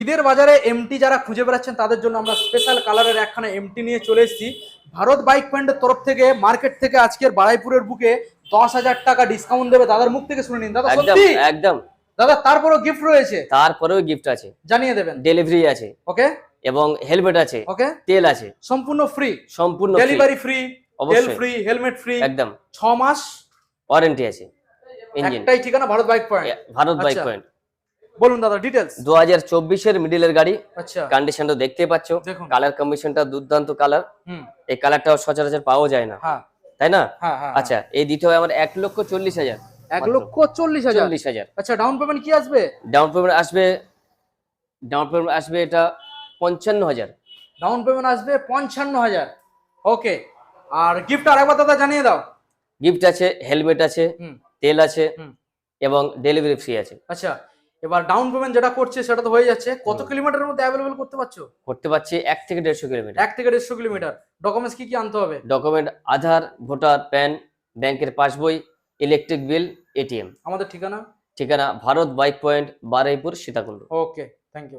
ঈদের বাজারে এমটি যারা খুঁজে বেড়াচ্ছেন তাদের জন্য আমরা স্পেশাল কালারের একখানা এমটি নিয়ে চলে এসেছি। ভারত বাইক পয়েন্টের তরফ থেকে মার্কেট থেকে আজকের বারাইপুরের বুকে 10,000 টাকা ডিসকাউন্ট দেবে। দাদার মুখ থেকে শুনে নিন দাদা। একদম সত্যি একদম দাদা? তারপরেও গিফট রয়েছে? তারপরেও গিফট আছে, জানিয়ে দেবেন। ডেলিভারি আছে, ওকে, এবং হেলমেট আছে, ওকে, তেল আছে, সম্পূর্ণ ফ্রি, সম্পূর্ণ ডেলিভারি ফ্রি, তেল অবশ্যই ফ্রি, হেলমেট ফ্রি, একদম 6 মাস ওয়ারেন্টি আছে। ইঞ্জিন একটাই ঠিকানা Bharat bike point. Bharat bike আচ্ছা, পয়েন্ট। বলুন দাদা ডিটেলস। 2024 এর মিডিলের গাড়ি। আচ্ছা, কন্ডিশনটা দেখতে পাচ্ছো, দেখুন। কালার কম্বিনেশনটা দুর্দান্ত কালার। হুম, এই কালারটাও সচরাচর পাওয়া যায় না, হ্যাঁ তাই না? হ্যাঁ হ্যাঁ। আচ্ছা, এই দিতে হবে আমার 1,40,000। 1,40,000। 40,000 আচ্ছা, ডাউন পেমেন্ট কি আসবে? ডাউন পেমেন্ট আসবে, এটা 55,000। ডাউন পেমেন্ট আসবে 55,000। ওকে, আর গিফট আরেকবার দাদা জানিয়ে দাও। গিফট আছে, হেলমেট আছে, হুম তেল আছে, হুম। এবং ডেলিভারি ফ্রি আছে। আচ্ছা, এবার ডাউন পেমেন্ট যেটা করছে সেটা তো হয়ে যাচ্ছে, কত কিলোমিটারের মধ্যে অ্যাভেলেবল করতে পারছো? করতে পারছি 1 থেকে 150 কিলোমিটার। 1 থেকে 150 কিলোমিটার। ডকুমেন্টস কি কি আনতে হবে? ডকুমেন্ট আধার, ভোটার, প্যান, ব্যাংকের পাসবই, ইলেকট্রিক বিল, এটিএম। আমাদের ঠিকানা? ঠিকানা ভারত বাইক পয়েন্ট, বারুইপুর, সীতাকুণ্ড। ওকে।